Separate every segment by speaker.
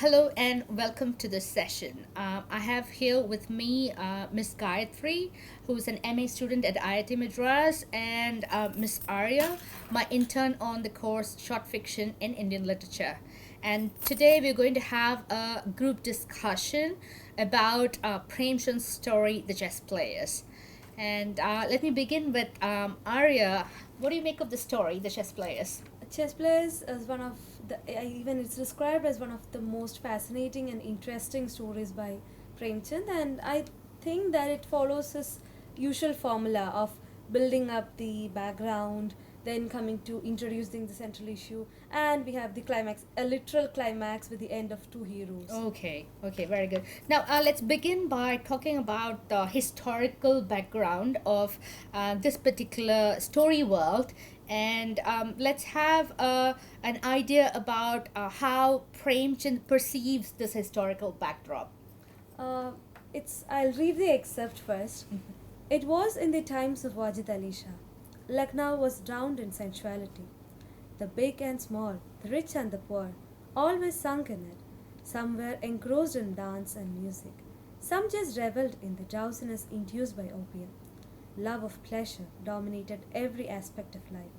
Speaker 1: Hello and welcome to this session. I have here with me Miss Gayatri, who's an MA student at IIT Madras, and Miss Arya, my intern on the course Short Fiction in Indian Literature. And today we're going to have a group discussion about Prem Chand's story, The Chess Players. And let me begin with Arya. What do you make of the story, The Chess Players?
Speaker 2: Chess Players is one of the even it's described as one of the most fascinating and interesting stories by Premchand, and I think that it follows his usual formula of building up the background, then coming to introducing the central issue, and we have the climax, a literal climax with the end of two heroes.
Speaker 1: Okay, very good. Now, let's begin by talking about the historical background of this particular story world, and let's have an idea about how Premchand perceives this historical backdrop.
Speaker 2: Uh, I'll read the excerpt first. It was in the times of Wajid Ali Shah. Lucknow was drowned in sensuality. The big and small, the rich and the poor, all were sunk in it. Some were engrossed in dance and music. Some just revelled in the drowsiness induced by opium. Love of pleasure dominated every aspect of life.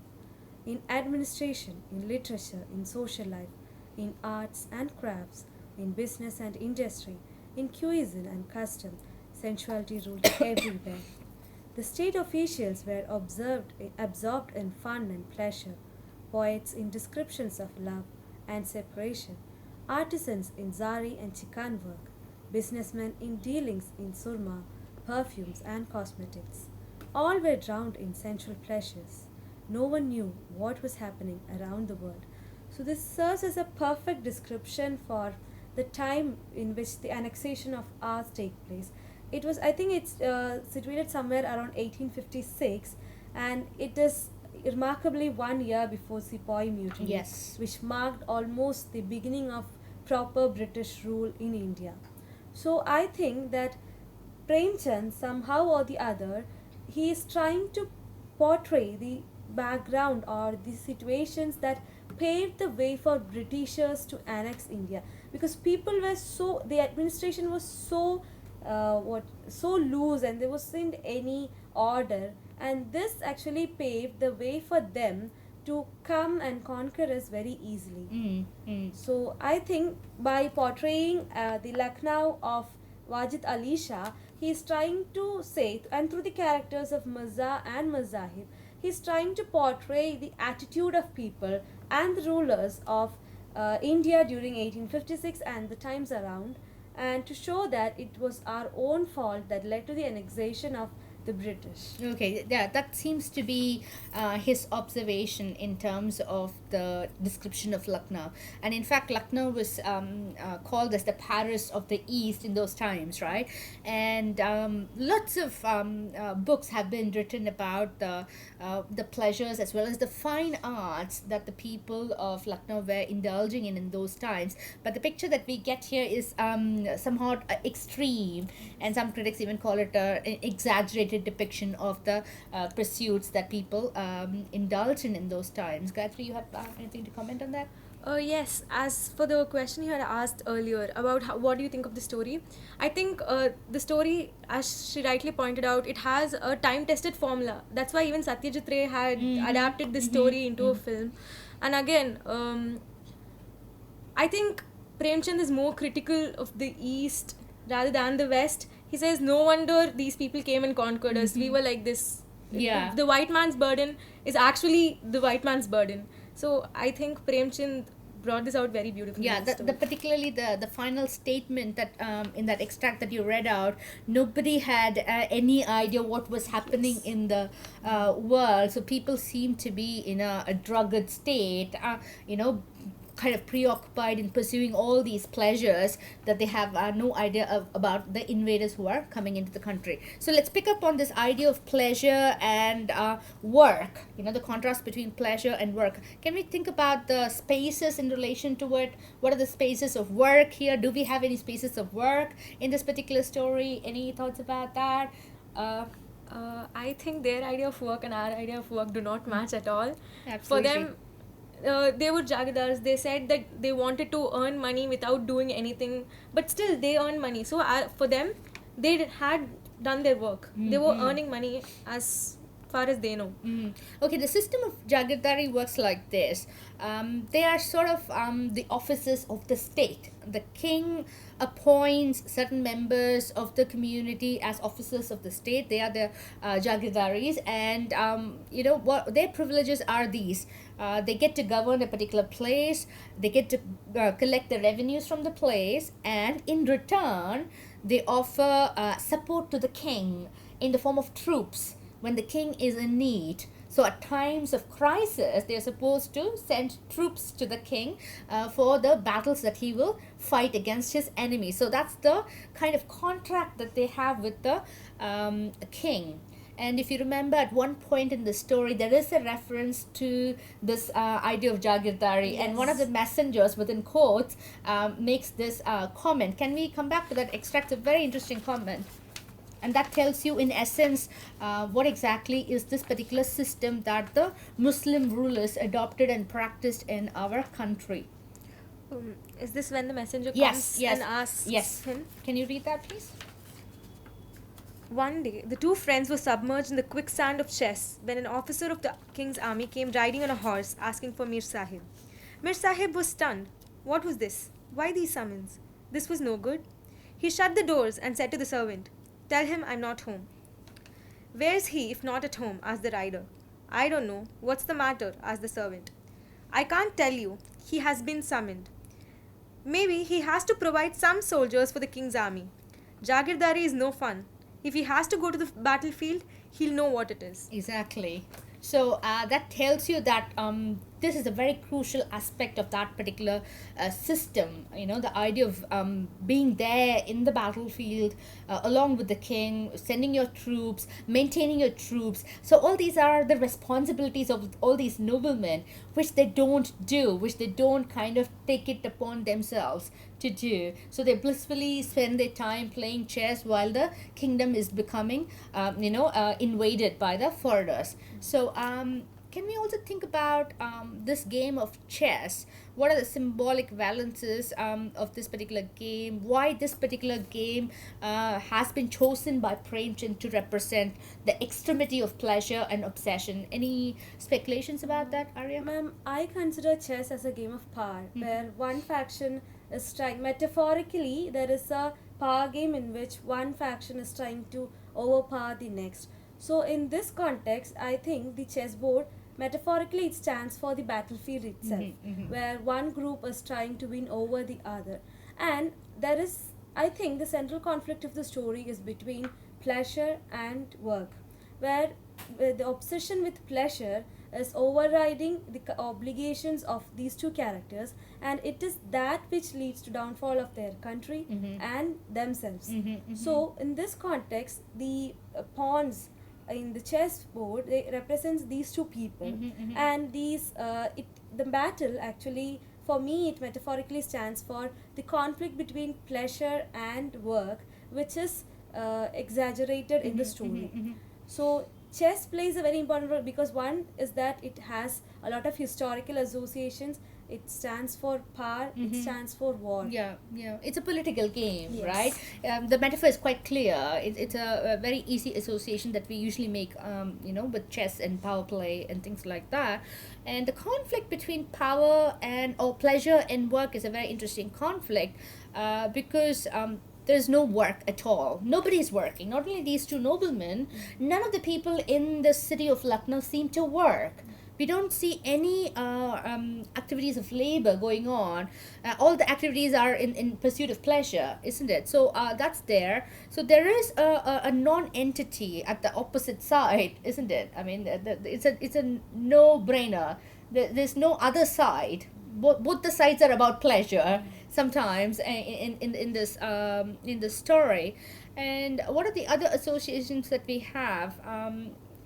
Speaker 2: In administration, in literature, in social life, in arts and crafts, in business and industry, in cuisine and custom, sensuality ruled everywhere. The state officials were absorbed in fun and pleasure, poets in descriptions of love and separation, artisans in zari and chikan work, businessmen in dealings in surma, perfumes, and cosmetics. All were drowned in sensual pleasures. No one knew what was happening around the world. So, this serves as a perfect description for the time in which the annexation of ours take place. It was, I think, it's situated somewhere around 1856, and it is remarkably 1 year before Sepoy Mutiny,
Speaker 1: Yes.
Speaker 2: which marked almost the beginning of proper British rule in India. So I think that Premchand, somehow or the other, he is trying to portray the background or the situations that paved the way for Britishers to annex India, because people were so, the administration was so so loose, and there wasn't any order, and this actually paved the way for them to come and conquer us very easily. So I think by portraying the Lucknow of Wajid Ali Shah, he is trying to say, and through the characters of Mirza and Mazahib, he is trying to portray the attitude of people and the rulers of India during 1856 and the times around, and to show that it was our own fault that led to the annexation of the British.
Speaker 1: Okay, yeah, that seems to be his observation in terms of the description of Lucknow. And in fact, Lucknow was called as the Paris of the East in those times, right? And lots of books have been written about the pleasures as well as the fine arts that the people of Lucknow were indulging in those times. But the picture that we get here is somewhat extreme, and some critics even call it an exaggerated depiction of the pursuits that people indulge in those times. Gayatri, you have anything to comment on that?
Speaker 3: Yes, as for the question you had asked earlier about what do you think of the story, I think the story, as she rightly pointed out, it has a time-tested formula. That's why even Satyajit Ray had adapted this story into a film. And again, I think Premchand is more critical of the East rather than the West. He says, no wonder these people came and conquered us. We were like this.
Speaker 1: Yeah.
Speaker 3: The white man's burden is actually the white man's burden. So I think Premchand brought this out very beautifully.
Speaker 1: Yeah,
Speaker 3: in his
Speaker 1: the
Speaker 3: story.
Speaker 1: particularly the final statement that in that extract that you read out, nobody had any idea what was happening in the world. So people seem to be in a drugged state, kind of preoccupied in pursuing all these pleasures that they have no idea about the invaders who are coming into the country. So let's pick up on this idea of pleasure and work, the contrast between pleasure and work. Can we think about the spaces in relation to it? What are the spaces of work here? Do we have any spaces of work in this particular story? Any thoughts about that?
Speaker 3: I think their idea of work and our idea of work do not match at all. For
Speaker 1: Absolutely.
Speaker 3: them, they were jagadars. They said that they wanted to earn money without doing anything, but still they earn money. So for them, they had done their work. They were earning money as far as they know.
Speaker 1: Okay, the system of Jagirdari works like this. They are sort of the officers of the state. The king appoints certain members of the community as officers of the state. They are the Jagirdaris, and what their privileges are these. They get to govern a particular place. They get to collect the revenues from the place, and in return, they offer support to the king in the form of troops when the king is in need. So at times of crisis, they are supposed to send troops to the king for the battles that he will fight against his enemies. So that's the kind of contract that they have with the king. And if you remember, at one point in the story, there is a reference to this idea of Jagirdari, and one of the messengers, within quotes, makes this comment. Can we come back to that extract? It's a very interesting comment. And that tells you, in essence, what exactly is this particular system that the Muslim rulers adopted and practiced in our country.
Speaker 3: Is this when the messenger
Speaker 1: Yes,
Speaker 3: comes and asks him?
Speaker 1: Can you read that, please?
Speaker 3: One day, the two friends were submerged in the quicksand of chess when an officer of the king's army came riding on a horse asking for Mir Sahib. Mir Sahib was stunned. What was this? Why these summons? This was no good. He shut the doors and said to the servant, "Tell him I'm not home." "Where's he if not at home?" asked the rider. "I don't know. What's the matter?" asked the servant. "I can't tell you. He has been summoned. Maybe he has to provide some soldiers for the king's army. Jagirdari is no fun. If he has to go to the battlefield, he'll know what it is."
Speaker 1: Exactly. So that tells you that this is a very crucial aspect of that particular system. The idea of being there in the battlefield along with the king, sending your troops, maintaining your troops. So all these are the responsibilities of all these noblemen, which they don't do, which they don't kind of take it upon themselves to do. So they blissfully spend their time playing chess while the kingdom is becoming, invaded by the foreigners. So can we also think about this game of chess? What are the symbolic valences of this particular game? Why this particular game has been chosen by Premchand to represent the extremity of pleasure and obsession? Any speculations about that, Arya?
Speaker 2: Ma'am, I consider chess as a game of power, where one faction is trying, metaphorically, there is a power game in which one faction is trying to overpower the next. So in this context, I think the chessboard, metaphorically, it stands for the battlefield itself, where one group is trying to win over the other. And there is, I think, the central conflict of the story is between pleasure and work, where the obsession with pleasure is overriding the obligations of these two characters, and it is that which leads to downfall of their country and themselves. So in this context, the pawns in the chessboard, they represents these two people, and the battle actually, for me, it metaphorically stands for the conflict between pleasure and work, which is exaggerated in the story. So chess plays a very important role because one is that it has a lot of historical associations. It stands for power, it stands for war.
Speaker 1: Yeah. It's a political game,
Speaker 2: Yes.
Speaker 1: right? The metaphor is quite clear. It's a very easy association that we usually make, with chess and power play and things like that. And the conflict between power or pleasure and work is a very interesting conflict because there's no work at all. Nobody is working. Not only these two noblemen, none of the people in the city of Lucknow seem to work. We don't see any activities of labor going on. All the activities are in pursuit of pleasure, isn't it? So that's there. So there is a non-entity at the opposite side, isn't it? I mean, it's a no-brainer. There's no other side. Both the sides are about pleasure sometimes in this story. And what are the other associations that we have?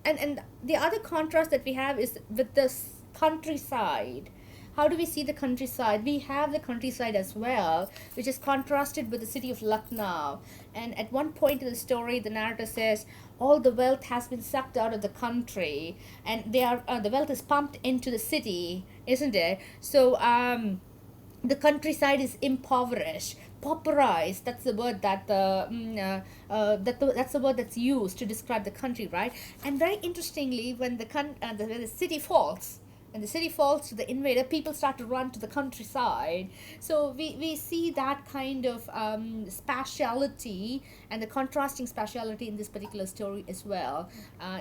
Speaker 1: And the other contrast that we have is with the countryside. How do we see the countryside? We have the countryside as well, which is contrasted with the city of Lucknow. And at one point in the story, the narrator says all the wealth has been sucked out of the country, and the wealth is pumped into the city, isn't it? So the countryside is impoverished, pauperized. That's the word that's the word that's used to describe the country, right? And very interestingly, when when the city falls, and the city falls to the invader, people start to run to the countryside. So we see that kind of spatiality and the contrasting spatiality in this particular story as well.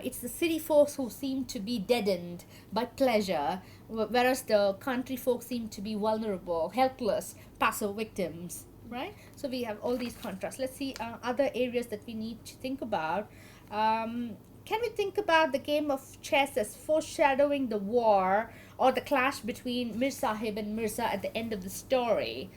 Speaker 1: It's the city folks who seem to be deadened by pleasure, whereas the country folks seem to be vulnerable, helpless, passive victims, right? So we have all these contrasts. Let's see other areas that we need to think about. Can we think about the game of chess as foreshadowing the war or the clash between Mir Sahib and Mirza at the end of the story?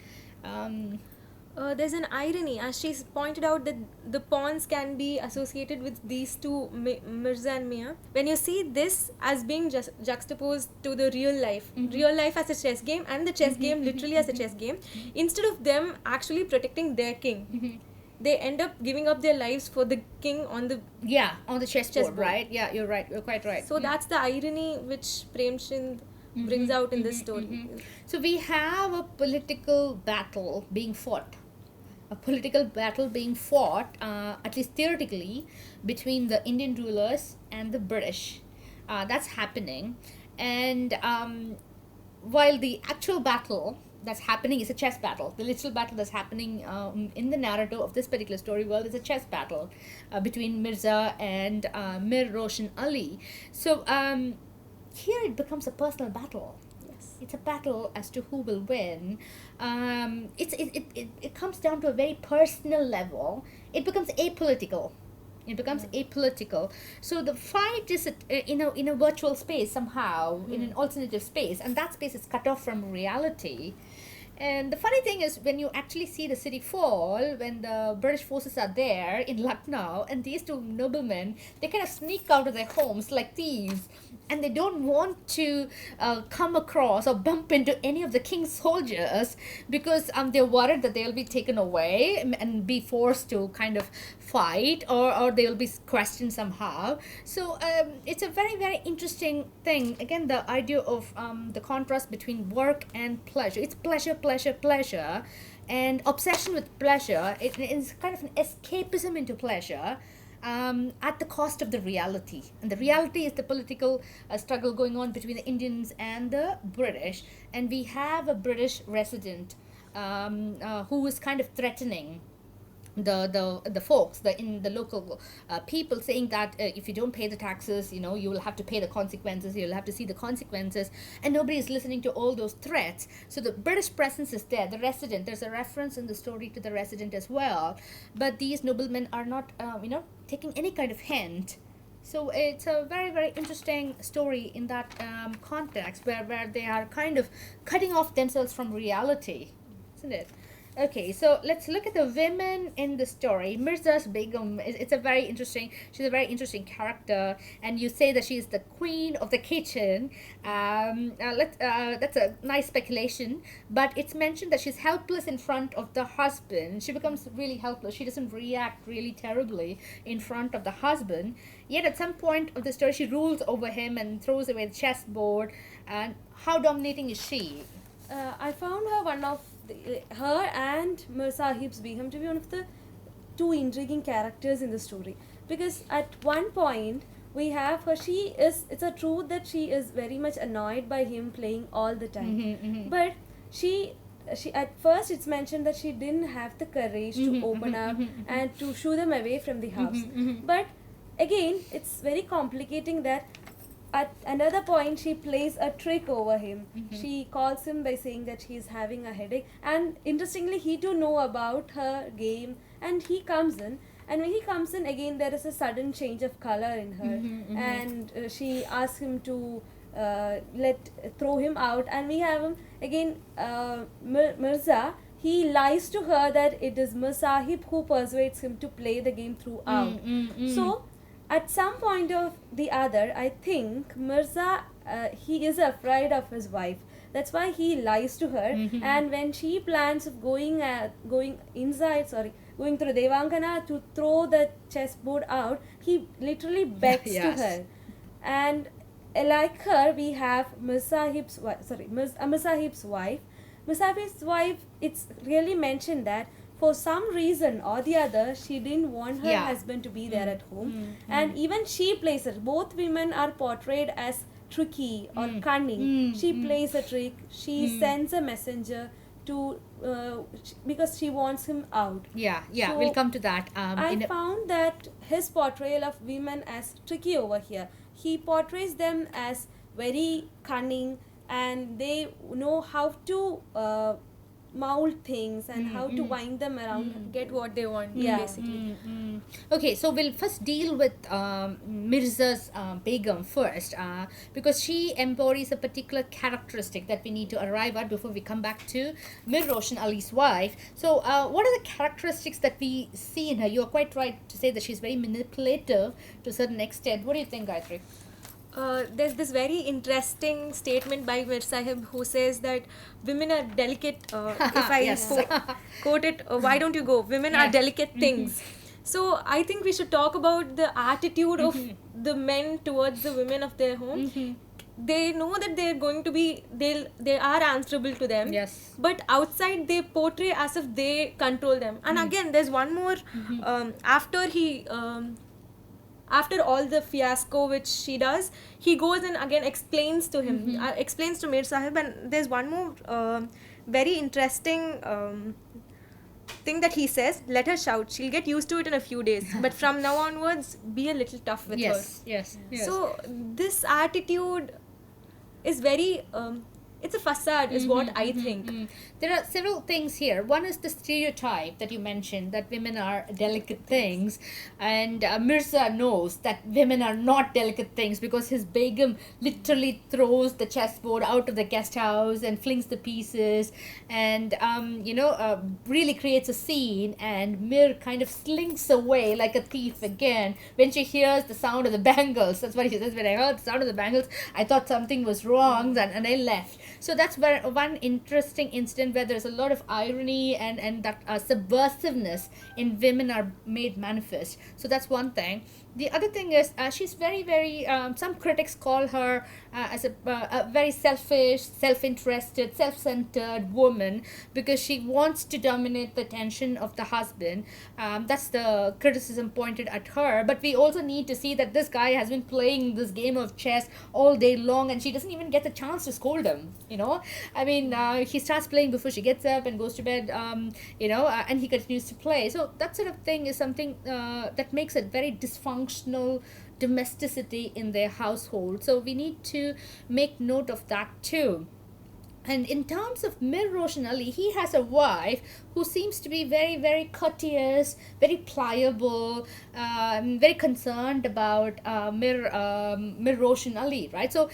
Speaker 3: There's an irony, as she's pointed out, that the pawns can be associated with these two, Mirza and Mia. When you see this as being just juxtaposed to the real life as a chess game, and the chess game literally as a chess game, instead of them actually protecting their king, they end up giving up their lives for the king on the
Speaker 1: chessboard, right? Yeah, you're right. You're quite right.
Speaker 3: So that's the irony which Premchand brings out in this story.
Speaker 1: So we have a political battle being fought. At least theoretically, between the Indian rulers and the British. That's happening. And while the actual battle that's happening is a chess battle, the literal battle that's happening in the narrative of this particular story world is a chess battle between Mirza and Mir Roshan Ali. So here it becomes a personal battle. It's a battle as to who will win. It comes down to a very personal level. It becomes apolitical. So the fight is in a virtual space somehow, in an alternative space, and that space is cut off from reality. And the funny thing is, when you actually see the city fall, when the British forces are there in Lucknow, and these two noblemen, they kind of sneak out of their homes like thieves, and they don't want to come across or bump into any of the king's soldiers because they're worried that they'll be taken away and be forced to kind of fight, or they'll be questioned somehow. So it's a very, very interesting thing. Again, the idea of the contrast between work and pleasure. It's pleasure, and obsession with pleasure. It's kind of an escapism into pleasure at the cost of the reality. And the reality is the political struggle going on between the Indians and the British. And we have a British resident who is kind of threatening the folks, the local people, saying that if you don't pay the taxes, you will have to pay the consequences, you'll have to see the consequences, and nobody is listening to all those threats. So the British presence is there, the resident. There's a reference in the story to the resident as well, but these noblemen are not taking any kind of hint. So it's a very, very interesting story in that context, where they are kind of cutting off themselves from reality, isn't it? Okay, so let's look at the women in the story. Mirza's Begum, she's a very interesting character, and you say that she is the queen of the kitchen. That's a nice speculation, but it's mentioned that she's helpless in front of the husband. She becomes really helpless. She doesn't react really terribly in front of the husband. Yet at some point of the story, she rules over him and throws away the chessboard. And how dominating is she?
Speaker 2: I found her and Mir Sahib's Begum to be one of the two intriguing characters in the story, because at one point we have her. It's a truth that she is very much annoyed by him playing all the time, but she at first it's mentioned that she didn't have the courage to open up and to shoo them away from the house. But again, it's very complicating that at another point she plays a trick over him. She calls him by saying that he is having a headache, and interestingly he too know about her game, and he comes in, and when he comes in again there is a sudden change of color in her, and she asks him to throw him out, and we have him again. Mirza, he lies to her that it is Mir Sahib who persuades him to play the game throughout. So at some point of the other, I think Mirza, he is afraid of his wife, That's why he lies to her. And when she plans of going inside, sorry, going through Devangana to throw the chessboard out, he literally begs to
Speaker 1: Yes.
Speaker 2: her. And like her, we have Miss Sahib's wife. Miss Sahib's wife, it's really mentioned that for some reason or the other, she didn't want her
Speaker 1: Yeah.
Speaker 2: husband to be there at home. And even she plays it. Both women are portrayed as tricky or cunning. She plays a trick. She sends a messenger to because she wants him out.
Speaker 1: Yeah, yeah,
Speaker 2: So,
Speaker 1: we'll come to that.
Speaker 2: I found that his portrayal of women as tricky over here. He portrays them as very cunning, and they know how to mold things and how to wind them around.
Speaker 3: Get what they want,
Speaker 2: Yeah.
Speaker 3: basically.
Speaker 1: Okay, so we'll first deal with Mirza's Begum first, because she embodies a particular characteristic that we need to arrive at before we come back to Mir Roshan Ali's wife. So, what are the characteristics that we see in her? You're quite right to say that she's very manipulative to a certain extent. What do you think, Gayatri?
Speaker 3: There's this very interesting statement by Mir Sahib who says that women are delicate. If I
Speaker 1: Yes.
Speaker 3: quote it, why don't you go? Women are
Speaker 1: Yeah.
Speaker 3: delicate things. So I think we should talk about the attitude of the men towards the women of their home. They know that they're going to be, they are answerable to them.
Speaker 1: Yes.
Speaker 3: But outside they portray as if they control them. And again, there's one more. After all the fiasco which she does, he goes and again explains to him, explains to Mir Sahib, and there's one more very interesting thing that he says: let her shout, she'll get used to it in a few days, but from now onwards, be a little tough with her.
Speaker 1: Yes.
Speaker 3: So this attitude is very, it's a facade, is what I think.
Speaker 1: There are several things here. One is the stereotype that you mentioned, that women are delicate things, and Mirza knows that women are not delicate things because his Begum literally throws the chessboard out of the guest house and flings the pieces, and really creates a scene, and Mir kind of slinks away like a thief again when she hears the sound of the bangles. That's what he says: when I heard the sound of the bangles, I thought something was wrong, and I left. So that's where one interesting incident where there's a lot of irony and that subversiveness in women are made manifest. So that's one thing. The other thing is she's very, very, some critics call her as a very selfish, self-interested, self-centered woman because she wants to dominate the attention of the husband. That's the criticism pointed at her. But we also need to see that this guy has been playing this game of chess all day long, and she doesn't even get the chance to scold him, I mean, he starts playing before she gets up and goes to bed, and he continues to play. So that sort of thing is something that makes it very dysfunctional domesticity in their household. So we need to make note of that too. And in terms of Mir Roshan Ali, he has a wife who seems to be very, very courteous, very pliable, very concerned about Mir Roshan Ali, right? So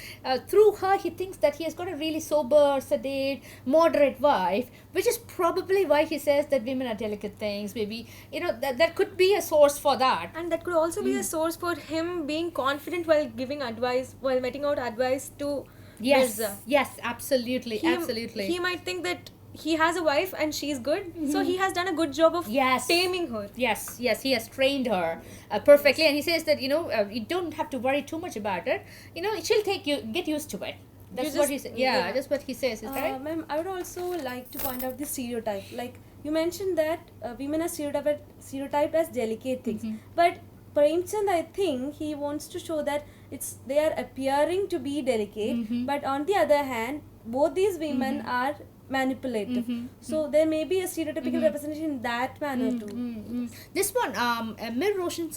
Speaker 1: through her, he thinks that he has got a really sober, sedate, moderate wife, which is probably why he says that women are delicate things. Maybe, that could be a source for that.
Speaker 3: And that could also be a source for him being confident while giving advice, while meting out advice to Mirza.
Speaker 1: Yes, absolutely.
Speaker 3: He might think that he has a wife and she's good, so he has done a good job of taming her.
Speaker 1: Yes, he has trained her perfectly, and he says that you don't have to worry too much about it. She'll get used to it. That's what he said. Yeah, that's what he says. Is that right?
Speaker 2: Ma'am, I would also like to point out the stereotype. Like you mentioned that women are stereotyped as delicate things, but Premchand, I think he wants to show that they are appearing to be delicate, but on the other hand, both these women are manipulative. So there may be a stereotypical representation in that manner too.
Speaker 1: This one, Mir Roshan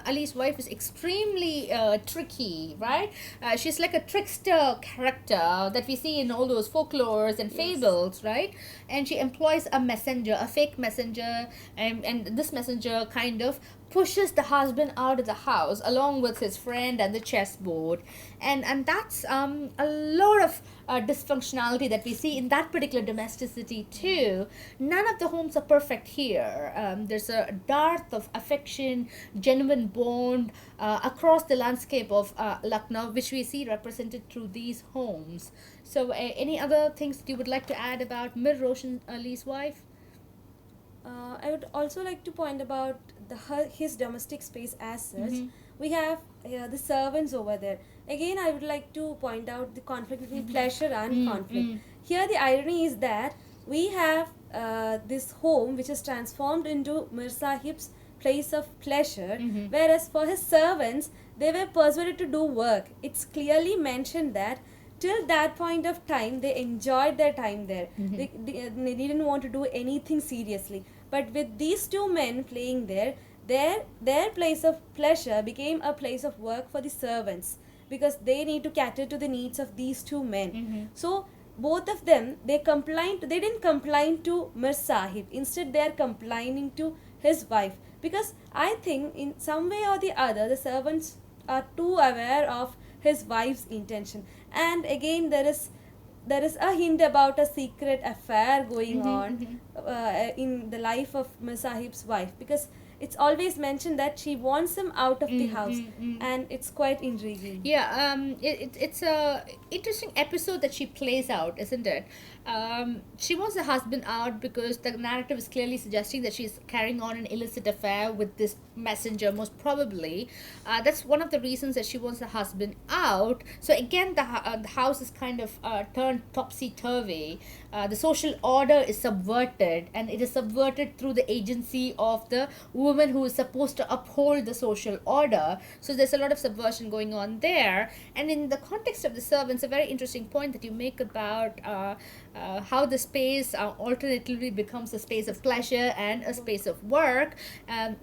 Speaker 1: Ali's wife is extremely tricky, right? She's like a trickster character that we see in all those folklores and fables, right? And she employs a messenger, a fake messenger, and this messenger kind of pushes the husband out of the house along with his friend and the chessboard, and that's a lot of dysfunctionality that we see in that particular domesticity too. None of the homes are perfect here. There's a dearth of affection, genuine bond across the landscape of Lucknow, which we see represented through these homes. So any other things that you would like to add about Mir Roshan Ali's wife?
Speaker 2: I would also like to point about his domestic space as such.
Speaker 1: Mhm.
Speaker 2: We have the servants over there. Again, I would like to point out the conflict between pleasure and conflict. Here, the irony is that we have this home which is transformed into Mir Sahib's place of pleasure, whereas for his servants, they were persuaded to do work. It's clearly mentioned that till that point of time they enjoyed their time there. They didn't want to do anything seriously, but with these two men playing there, their place of pleasure became a place of work for the servants, because they need to cater to the needs of these two men. So both of them, they didn't comply to Mir Sahib, instead they are complying to his wife, because I think in some way or the other the servants are too aware of his wife's intention. And again, there is a hint about a secret affair going on in the life of Mir Sahib's wife, because it's always mentioned that she wants him out of the house, and it's quite intriguing.
Speaker 1: Yeah, it's a interesting episode that she plays out, isn't it? She wants the husband out because the narrative is clearly suggesting that she's carrying on an illicit affair with this messenger, most probably. That's one of the reasons that she wants the husband out. So again, the house is kind of turned topsy-turvy. The social order is subverted, and it is subverted through the agency of the woman who is supposed to uphold the social order. So there's a lot of subversion going on there. And in the context of the servants, a very interesting point that you make about how the space alternatively becomes a space of pleasure and a space of work.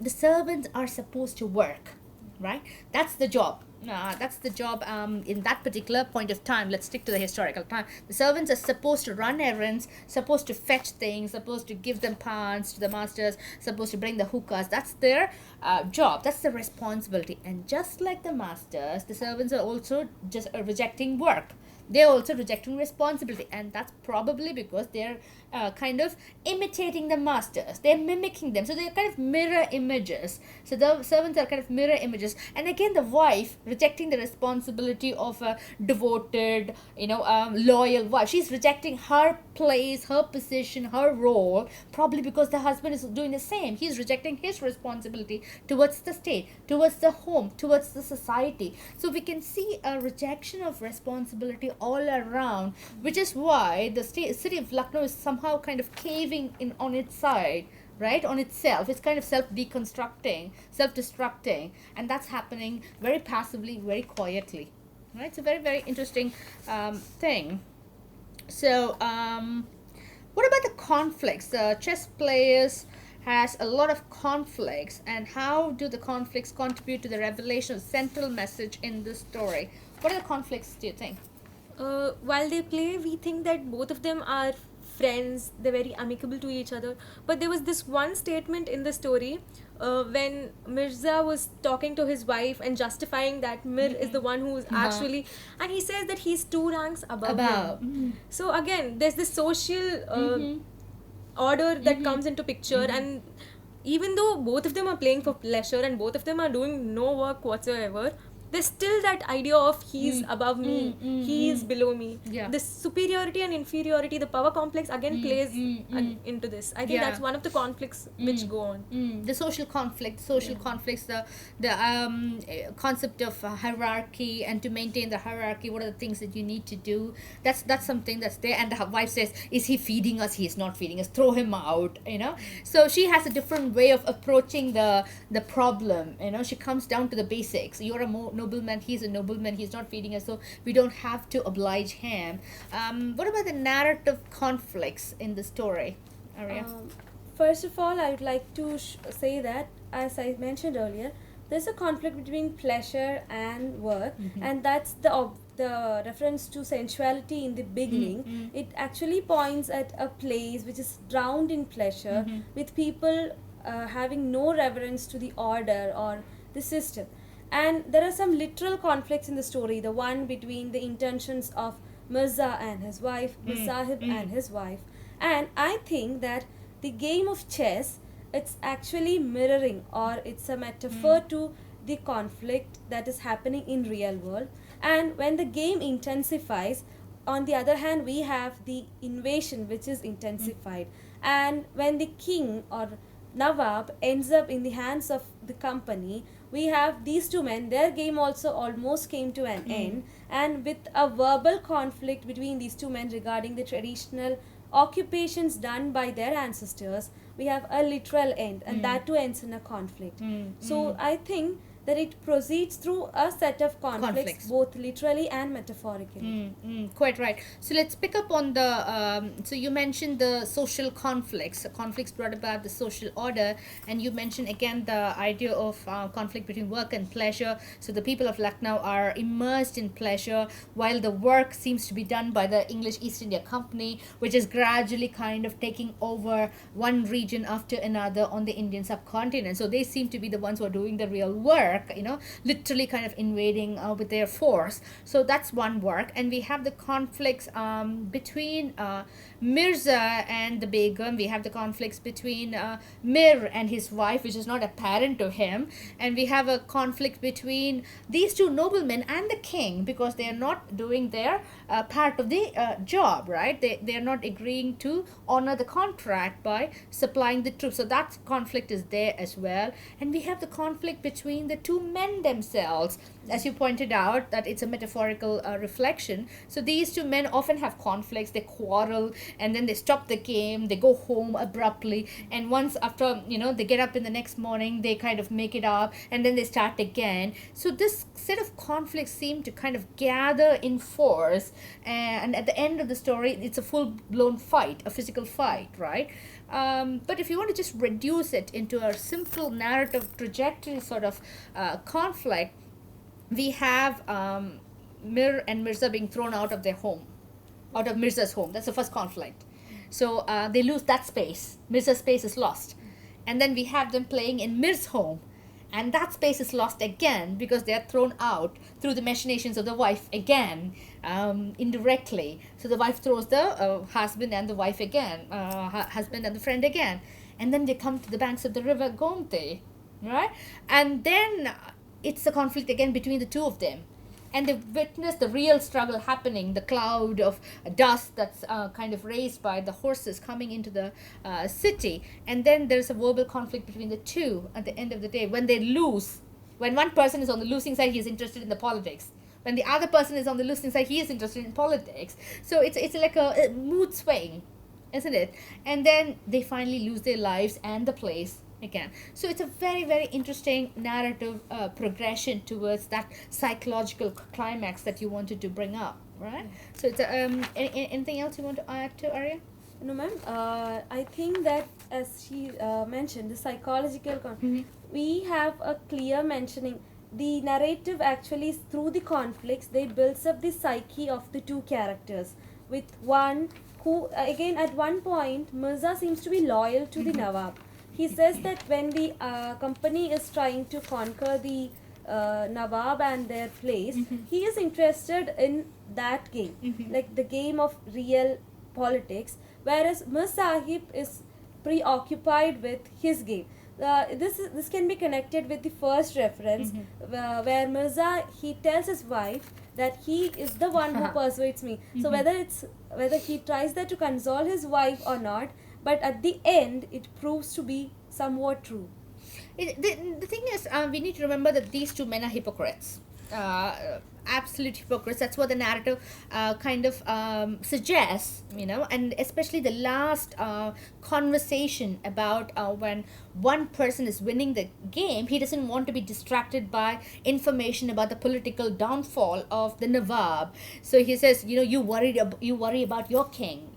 Speaker 1: The servants are supposed to work, right? That's the job. That's the job in that particular point of time. Let's stick to the historical time. The servants are supposed to run errands, supposed to fetch things, supposed to give them pans to the masters, supposed to bring the hookahs. That's their job. That's the responsibility. And just like the masters, the servants are also just rejecting work. They're also rejecting responsibility, and that's probably because they're kind of imitating the masters. They're mimicking them, so they're kind of mirror images. So the servants are kind of mirror images, and again the wife rejecting the responsibility of a devoted, loyal wife. She's rejecting her place, her position, her role, probably because the husband is doing the same. He's rejecting his responsibility towards the state, towards the home, towards the society. So we can see a rejection of responsibility all around, which is why the city of Lucknow is somehow kind of caving in on its side, right, on itself. It's kind of self-deconstructing, self-destructing, and that's happening very passively, very quietly, right? It's a very, very interesting thing. So what about the conflicts? The chess players has a lot of conflicts, and how do the conflicts contribute to the revelation of the central message in this story? What are the conflicts, do you think?
Speaker 3: While they play, we think that both of them are friends, they're very amicable to each other. But there was this one statement in the story when Mirza was talking to his wife and justifying that Mir is the one who's actually, and he says that he's 2 ranks above him. So again, there's this social order that comes into picture, and even though both of them are playing for pleasure and both of them are doing no work whatsoever, there's still that idea of he's above me, he is below me.
Speaker 1: Yeah.
Speaker 3: The superiority and inferiority, the power complex again plays into this. I think that's one of the conflicts which go on.
Speaker 1: The social conflicts, the concept of hierarchy, and to maintain the hierarchy, what are the things that you need to do? That's something that's there. And the wife says, is he feeding us? He's not feeding us, throw him out, so she has a different way of approaching the problem. She comes down to the basics. You're a nobleman, he's a nobleman, he's not feeding us, so we don't have to oblige him. What about the narrative conflicts in the story, Arya?
Speaker 2: First of all, I would like to say that, as I mentioned earlier, there's a conflict between pleasure and work, and that's the reference to sensuality in the beginning. It actually points at a place which is drowned in pleasure, with people having no reverence to the order or the system. And there are some literal conflicts in the story, the one between the intentions of Mirza and his wife, Mir Sahib and his wife. And I think that the game of chess, it's actually mirroring, or it's a metaphor to the conflict that is happening in real world. And when the game intensifies, on the other hand, we have the invasion, which is intensified. And when the king or Nawab ends up in the hands of the company, we have these two men. Their game also almost came to an end, and with a verbal conflict between these two men regarding the traditional occupations done by their ancestors, we have a literal end, and that too ends in a conflict. So I think that it proceeds through a set of conflicts. Both literally and metaphorically.
Speaker 1: Quite right. So let's pick up on the. So you mentioned the social conflicts. Conflicts brought about the social order, and you mentioned again the idea of conflict between work and pleasure. So the people of Lucknow are immersed in pleasure, while the work seems to be done by the English East India Company, which is gradually kind of taking over one region after another on the Indian subcontinent. So they seem to be the ones who are doing the real work, literally kind of invading with their force. So that's one work. And we have the conflicts between Mirza and the Begum. We have the conflicts between Mir and his wife, which is not apparent to him. And we have a conflict between these two noblemen and the king, because they are not doing their part of the job, right? They are not agreeing to honor the contract by supplying the troops. So that conflict is there as well. And we have the conflict between the two men themselves, as you pointed out, that it's a metaphorical reflection. So these two men often have conflicts, they quarrel, and then they stop the game, they go home abruptly, and once after, they get up in the next morning, they kind of make it up, and then they start again. So this set of conflicts seem to kind of gather in force, and at the end of the story, it's a full-blown fight, a physical fight, right? But if you want to just reduce it into a simple narrative trajectory sort of conflict, we have Mir and Mirza being thrown out of their home, out of Mirza's home. That's the first conflict. So they lose that space. Mirza's space is lost. And then we have them playing in Mir's home. And that space is lost again because they are thrown out through the machinations of the wife again, indirectly. So the wife throws the husband and the wife again, husband and the friend again. And then they come to the banks of the river Gomte, right? And then it's a conflict again between the two of them. And they witness the real struggle happening, the cloud of dust that's kind of raised by the horses coming into the city. And then there's a verbal conflict between the two at the end of the day. When they lose, when one person is on the losing side, he's interested in the politics. When the other person is on the losing side, he is interested in politics. So it's like a mood swing, isn't it? And then they finally lose their lives and the place again. So it's a very, very interesting narrative progression towards that psychological climax that you wanted to bring up, right? So it's anything else you want to add to, Arya?
Speaker 2: No, ma'am. I think that, as she mentioned, the psychological we have a clear mentioning. The narrative actually, through the conflicts, they builds up the psyche of the two characters. With one who, again, at one point, Mirza seems to be loyal to the Nawab. He says that when the company is trying to conquer the Nawab and their place, he is interested in that game, like the game of real politics, whereas Mir Sahib is preoccupied with his game. This can be connected with the first reference, where Mirza, he tells his wife that he is the one who persuades me. So whether he tries that to console his wife or not, but at the end it proves to be somewhat true.
Speaker 1: The thing is, we need to remember that these two men are hypocrites. Absolute hypocrites. That's what the narrative kind of suggests, and especially the last conversation about when one person is winning the game, he doesn't want to be distracted by information about the political downfall of the Nawab. So he says, you worry about your king,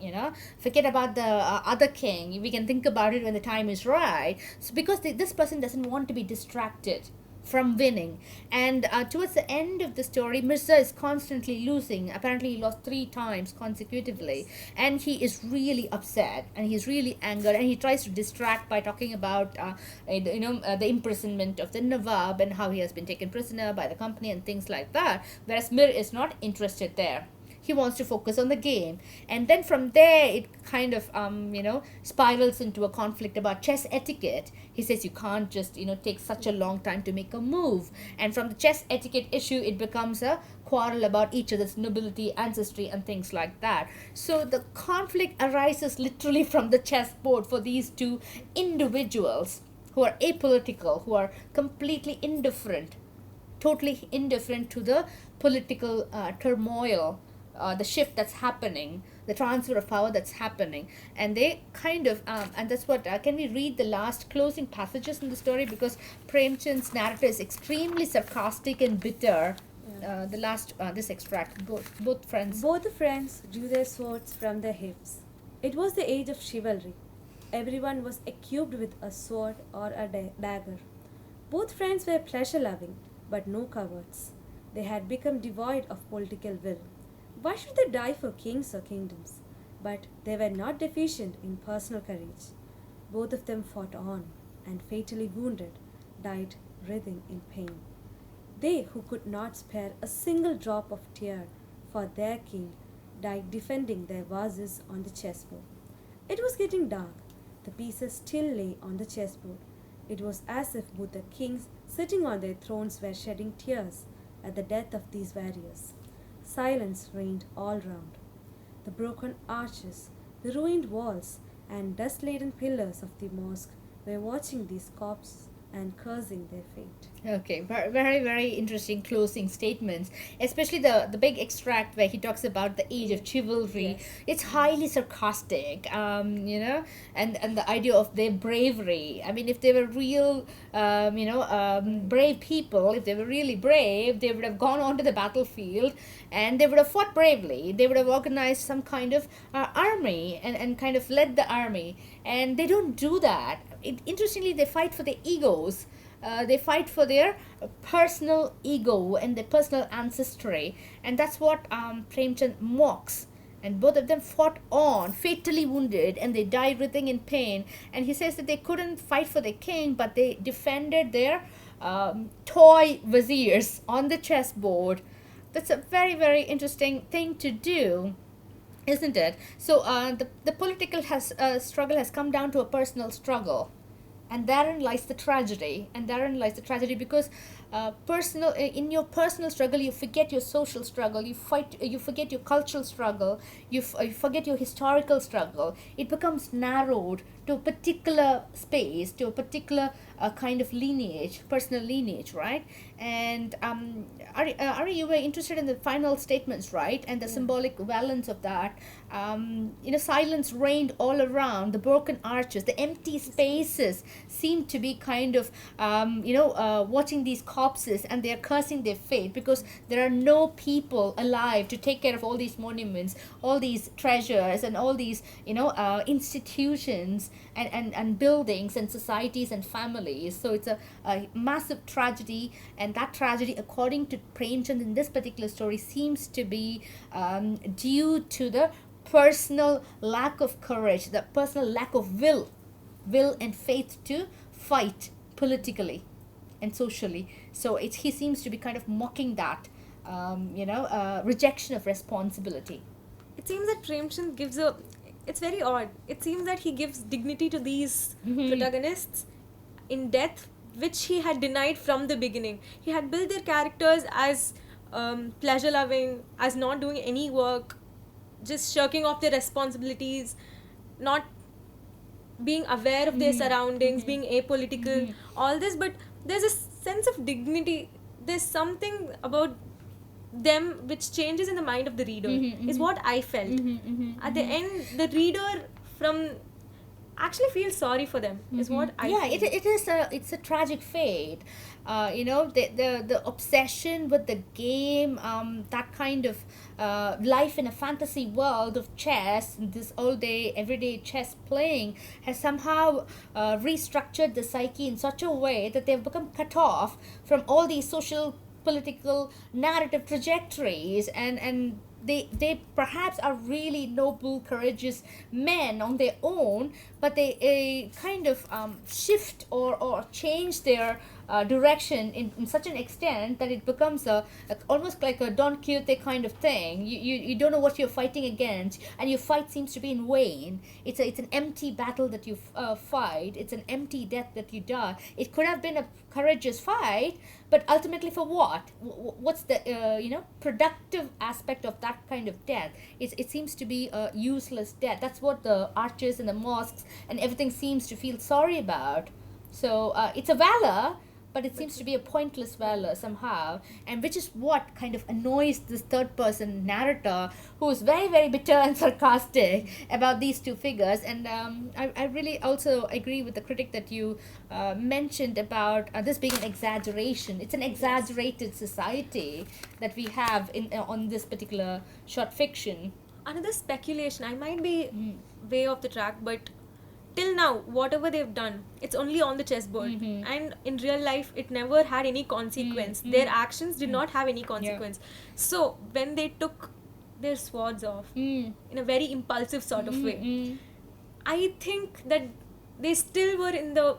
Speaker 1: forget about the other king. We can think about it when the time is right. So because this person doesn't want to be distracted from winning. And towards the end of the story, Mirza is constantly losing. Apparently he lost 3 times consecutively, and he is really upset and he's really angered, and he tries to distract by talking about the imprisonment of the Nawab and how he has been taken prisoner by the company and things like that, whereas Mir is not interested there. He wants to focus on the game. And then from there, it kind of, spirals into a conflict about chess etiquette. He says you can't just, take such a long time to make a move. And from the chess etiquette issue, it becomes a quarrel about each other's nobility, ancestry, and things like that. So the conflict arises literally from the chessboard for these two individuals who are apolitical, who are completely indifferent, totally indifferent to the political turmoil, the shift that's happening, the transfer of power that's happening. And they kind of, and that's what, can we read the last closing passages in the story? Because Premchand's narrative is extremely sarcastic and bitter. The last, this extract, both friends.
Speaker 2: Both the friends drew their swords from their hips. It was the age of chivalry. Everyone was equipped with a sword or a dagger. Both friends were pleasure-loving, but no cowards. They had become devoid of political will. Why should they die for kings or kingdoms? But they were not deficient in personal courage. Both of them fought on, and fatally wounded, died writhing in pain. They who could not spare a single drop of tear for their king died defending their vases on the chessboard. It was getting dark. The pieces still lay on the chessboard. It was as if both the kings sitting on their thrones were shedding tears at the death of these warriors. Silence reigned all round. The broken arches, the ruined walls, and dust-laden pillars of the mosque were watching these corpses and cursing their fate.
Speaker 1: Okay, very, very interesting closing statements, especially the big extract where he talks about the age of chivalry.
Speaker 2: Yes.
Speaker 1: It's highly sarcastic, and the idea of their bravery. I mean, if they were real, brave people, if they were really brave, they would have gone onto the battlefield and they would have fought bravely. They would have organized some kind of army and kind of led the army. And they don't do that. Interestingly, they fight for their egos. They fight for their personal ego and their personal ancestry, and that's what Premchand mocks. And both of them fought on, fatally wounded, and they died writhing in pain. And he says that they couldn't fight for their king, but they defended their toy viziers on the chessboard. That's a very, very interesting thing to do, isn't it? So the political struggle has come down to a personal struggle. And therein lies the tragedy. Because in your personal struggle, you forget your social struggle, you forget your cultural struggle, you forget your historical struggle. It becomes narrowed to a particular space, to a particular kind of lineage, personal lineage, right? And Ari, you were interested in the final statements, right? And the symbolic valence of that. Silence reigned all around. The broken arches, the empty spaces seem to be kind of, watching these corpses, and they're cursing their fate because there are no people alive to take care of all these monuments, all these treasures, and all these, institutions and buildings and societies and families. So it's a massive tragedy, and that tragedy, according to Premchand in this particular story, seems to be due to the personal lack of courage, the personal lack of will and faith to fight politically and socially. So he seems to be kind of mocking that, rejection of responsibility.
Speaker 3: It seems that Premchand gives it's very odd. It seems that he gives dignity to these protagonists in death, which he had denied from the beginning. He had built their characters as pleasure-loving, as not doing any work, just shirking off their responsibilities, not being aware of their surroundings, being apolitical, all this. But there's a sense of dignity. There's something about them which changes in the mind of the reader, is what I felt. At the end, the reader actually feels sorry for them, is what I feel.
Speaker 1: It's a tragic fate. The obsession with the game, that kind of life in a fantasy world of chess, this all day, everyday chess playing, has somehow restructured the psyche in such a way that they've become cut off from all these social, political, narrative trajectories, and they perhaps are really noble, courageous men on their own, but they kind of shift or change their direction in such an extent that it becomes almost like a Don Quixote kind of thing. You don't know what you're fighting against, and your fight seems to be in vain. It's an empty battle that you fight. It's an empty death that you die. It could have been a courageous fight, but ultimately for what? What's the productive aspect of that kind of death? It seems to be a useless death. That's what the archers and the mosques and everything seems to feel sorry about. So it's a valor, but it seems to be a pointless valor somehow, and which is what kind of annoys this third person narrator, who is very, very bitter and sarcastic about these two figures. And I really also agree with the critic that you mentioned about this being an exaggeration. It's an exaggerated society that we have on this particular short fiction.
Speaker 3: Another speculation, I might be way off the track, but till now, whatever they've done, it's only on the chessboard. And in real life, it never had any consequence. Their actions did not have any consequence. So, when they took their swords off in a very impulsive sort of way, I think that they still were in the,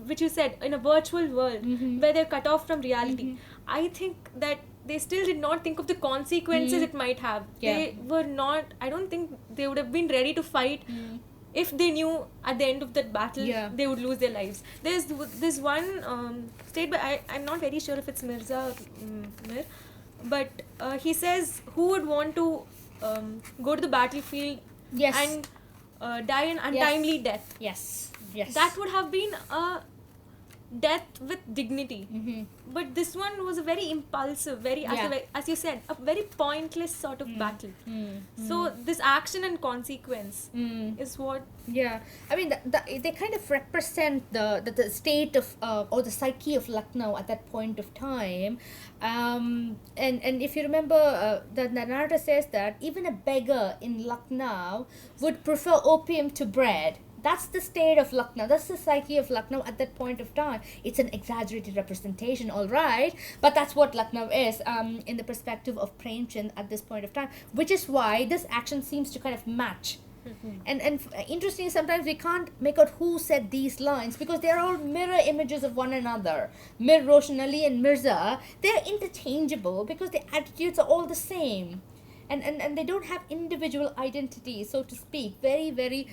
Speaker 3: which you said, in a virtual world where they're cut off from reality. I think that they still did not think of the consequences it might have. They were not, I don't think they would have been ready to fight if they knew at the end of that battle they would lose their lives. There's this one statement, I'm not very sure if it's Mirza Mir, but he says, who would want to go to the battlefield and die an untimely death?
Speaker 1: Yes.
Speaker 3: That would have been a death with dignity. But this one was a very impulsive, very, as you said, a very pointless sort of battle. So this action and consequence is what...
Speaker 1: Yeah, I mean, they kind of represent the state of or the psyche of Lucknow at that point of time. And if you remember, the narrator says that even a beggar in Lucknow would prefer opium to bread. That's the state of Lucknow. That's the psyche of Lucknow at that point of time. It's an exaggerated representation, all right, but that's what Lucknow is in the perspective of Premchand at this point of time, which is why this action seems to kind of match. And interesting, sometimes we can't make out who said these lines because they're all mirror images of one another. Mir Roshan Ali and Mirza, they're interchangeable because the attitudes are all the same. And they don't have individual identity, so to speak. Very, very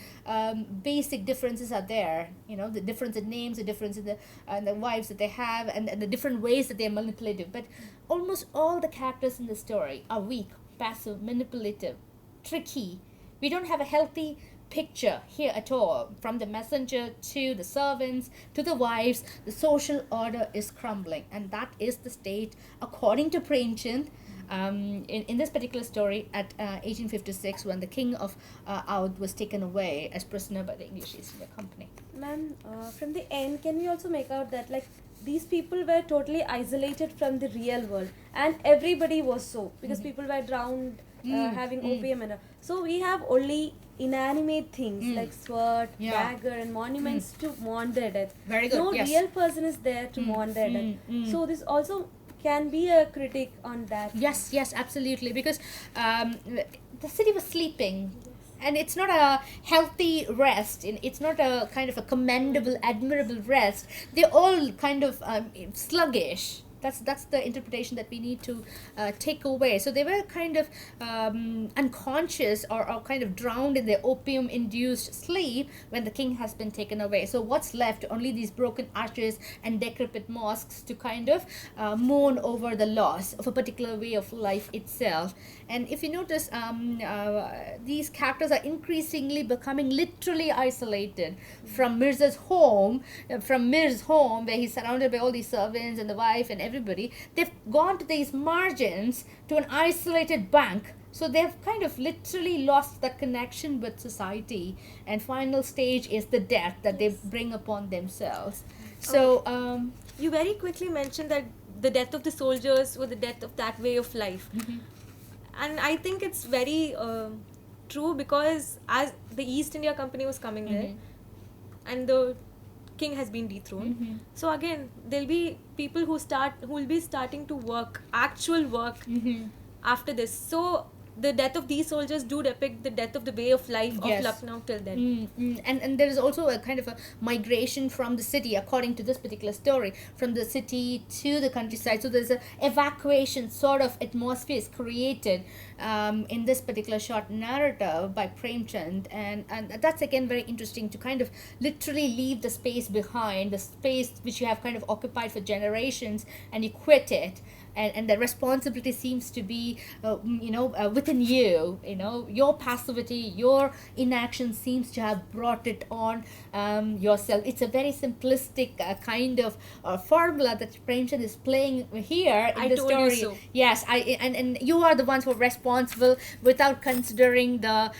Speaker 1: basic differences are there. You know, the difference in names, the difference in the wives that they have, and the different ways that they're manipulative. But almost all the characters in the story are weak, passive, manipulative, tricky. We don't have a healthy picture here at all. From the messenger to the servants to the wives, the social order is crumbling, and that is the state, according to Premchand, in this particular story at 1856, when the king of Oudh was taken away as prisoner by the English East India Company.
Speaker 2: Ma'am, from the end, can we also make out that these people were totally isolated from the real world, and everybody was so, because people were drowned having opium and all. So we have only inanimate things like sword, dagger and monuments to mourn their death.
Speaker 1: Very good.
Speaker 2: No real person is there to mourn their death. So this also can be a critic on that.
Speaker 1: Yes, absolutely, because the city was sleeping. And it's not a healthy rest. It's not a kind of a commendable, admirable rest. They're all kind of sluggish. That's the interpretation that we need to take away. So they were kind of unconscious or kind of drowned in their opium-induced sleep when the king has been taken away. So what's left? Only these broken arches and decrepit mosques to kind of mourn over the loss of a particular way of life itself. And if you notice, these characters are increasingly becoming literally isolated from Mir's home, where he's surrounded by all these servants and the wife and everybody. They've gone to these margins, to an isolated bank. So they've kind of literally lost the connection with society. And final stage is the death that they bring upon themselves. So
Speaker 3: you very quickly mentioned that the death of the soldiers was the death of that way of life. And I think it's very true, because as the East India Company was coming there and the king has been dethroned, so again there'll be people who will be starting to work, actual work after this. So the death of these soldiers do depict the death of the way of life
Speaker 1: Yes.
Speaker 3: of Lucknow till then.
Speaker 1: And there is also a kind of a migration from the city, according to this particular story, from the city to the countryside. So there's a evacuation sort of atmosphere is created in this particular short narrative by Premchand, and that's again very interesting to kind of literally leave the space behind, the space which you have kind of occupied for generations, and you quit it. And the responsibility seems to be within you. Your passivity, your inaction seems to have brought it on yourself. It's a very simplistic kind of formula that Premchand is playing here in
Speaker 3: I
Speaker 1: the
Speaker 3: told
Speaker 1: story.
Speaker 3: you so.
Speaker 1: Yes, and you are the ones who are responsible without considering the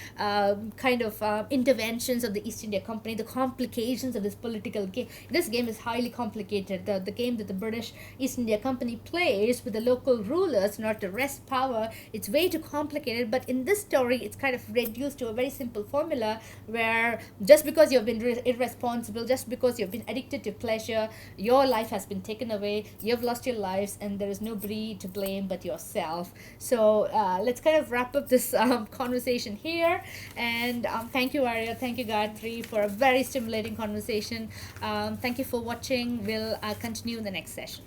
Speaker 1: kind of interventions of the East India Company, the complications of this political game. This game is highly complicated. The game that the British East India Company plays with the local rulers in order to wrest power, it's way too complicated. But in this story, it's kind of reduced to a very simple formula where just because you've been irresponsible, just because you've been addicted to pleasure, your life has been taken away, you've lost your lives, and there is nobody to blame but yourself. So let's kind of wrap up this conversation here. And thank you, Arya, thank you, Gayatri, for a very stimulating conversation. Thank you for watching. We'll continue in the next session.